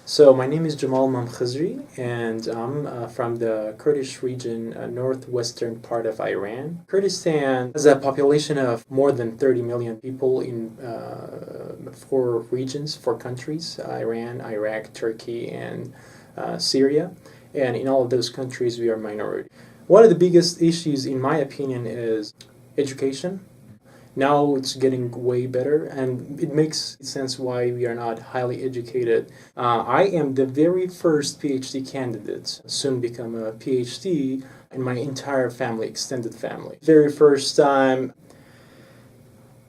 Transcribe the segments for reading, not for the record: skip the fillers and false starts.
So my name is Jamal Mamkhazri, and I'm from the Kurdish region, northwestern part of Iran. Kurdistan has a population of more than 30 million people in four regions, four countries: Iran, Iraq, Turkey, and Syria. And in all of those countries, we are minority. One of the biggest issues, in my opinion, is education. Now it's getting way better, and it makes sense why we are not highly educated. I am the very first PhD candidate, soon become a PhD, in my entire family, extended family. Very first time,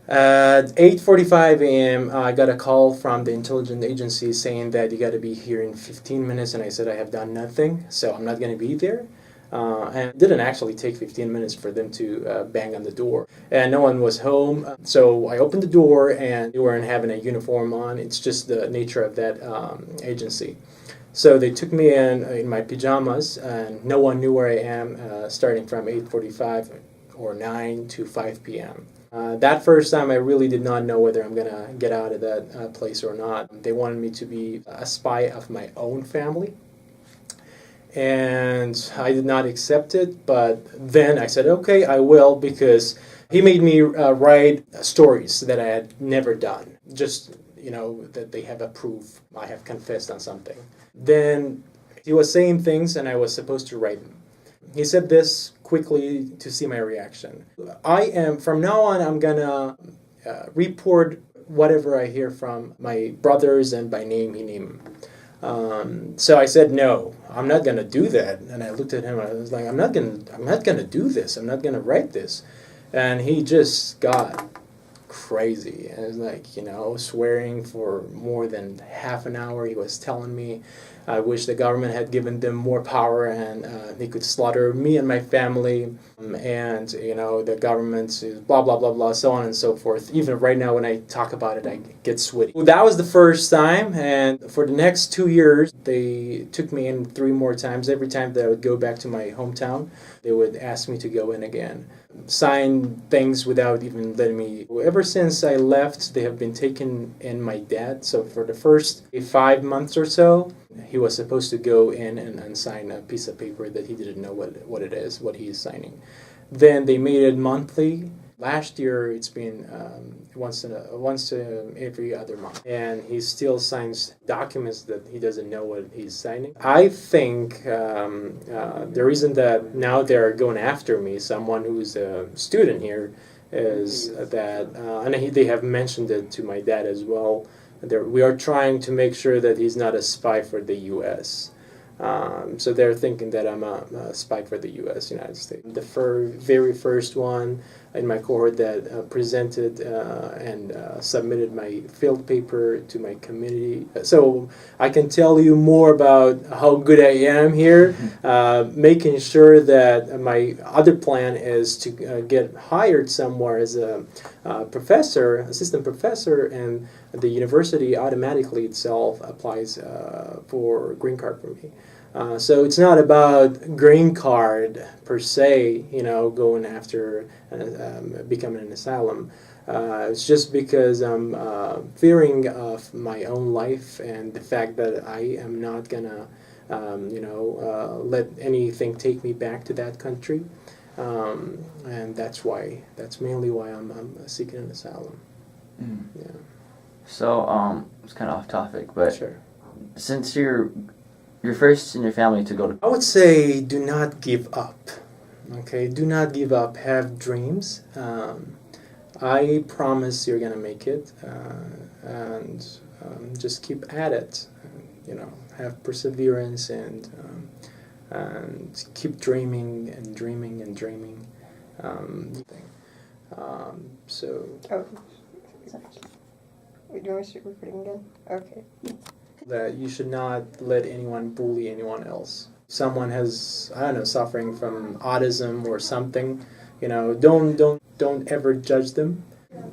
at 8:45 a.m., I got a call from the intelligence agency saying that you got to be here in 15 minutes, and I said I have done nothing, so I'm not going to be there. And it didn't actually take 15 minutes for them to bang on the door. And no one was home. So I opened the door and they weren't having a uniform on. It's just the nature of that agency. So they took me in my pajamas, and no one knew where I am starting from 8:45 or 9 to 5 p.m. That first time, I really did not know whether I'm going to get out of that place or not. They wanted me to be a spy of my own family. And I did not accept it, but then I said, okay, I will, because he made me write stories that I had never done, just, that they have a proof I have confessed on something. Then he was saying things, and I was supposed to write them. He said this quickly to see my reaction. From now on, I'm gonna report whatever I hear from my brothers, and by name, he named them. So I said, no, I'm not going to do that. And I looked at him, and I was like, I'm not going to do this. I'm not going to write this. And he just got crazy. And it was like, swearing for more than half an hour. He was telling me I wish the government had given them more power, and they could slaughter me and my family. And, the government is blah, blah, blah, blah, so on and so forth. Even right now when I talk about it, I get sweaty. That was the first time, and for the next 2 years, they took me in 3 more times. Every time that I would go back to my hometown, they would ask me to go in again. Sign things without even letting me. Ever since I left, they have been taking in my dad. So for the first 5 months or so, he was supposed to go in and sign a piece of paper that he didn't know what it is, what he is signing. Then they made it monthly. Last year, it's been once every other month, and he still signs documents that he doesn't know what he's signing. I think the reason that now they're going after me, someone who's a student here, is that, and they have mentioned it to my dad as well. We are trying to make sure that he's not a spy for the U.S. So they're thinking that I'm a spy for the U.S., United States. The very first one in my cohort that presented and submitted my field paper to my community. So I can tell you more about how good I am here, making sure that my other plan is to get hired somewhere as a professor, assistant professor, and the university automatically itself applies for green card for me. So it's not about green card per se, going after becoming an asylum. It's just because I'm fearing of my own life and the fact that I am not gonna, let anything take me back to that country, and that's mainly why I'm seeking an asylum. Mm. Yeah. So it's kind of off topic, but Sure. Since you're first in your family to go to... I would say do not give up. Okay, do not give up. Have dreams. I promise you're gonna make it, and just keep at it. Have perseverance and keep dreaming and dreaming and dreaming. So. Oh, sorry. Wait, do you want to start recording again? Okay. That you should not let anyone bully anyone else. Someone has, suffering from autism or something, don't ever judge them.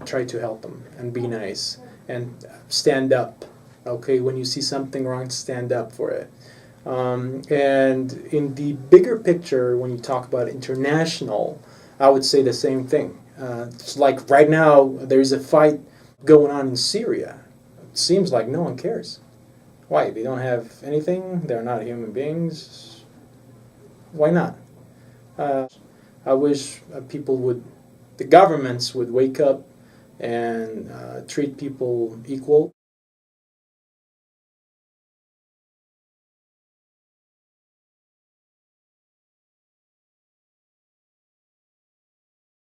Try to help them and be nice and stand up. Okay, when you see something wrong, stand up for it. And in the bigger picture, when you talk about international, I would say the same thing. It's like right now, there's a fight going on in Syria. It seems like no one cares. Why? They don't have anything? They're not human beings? Why not? I wish the governments would wake up and treat people equal.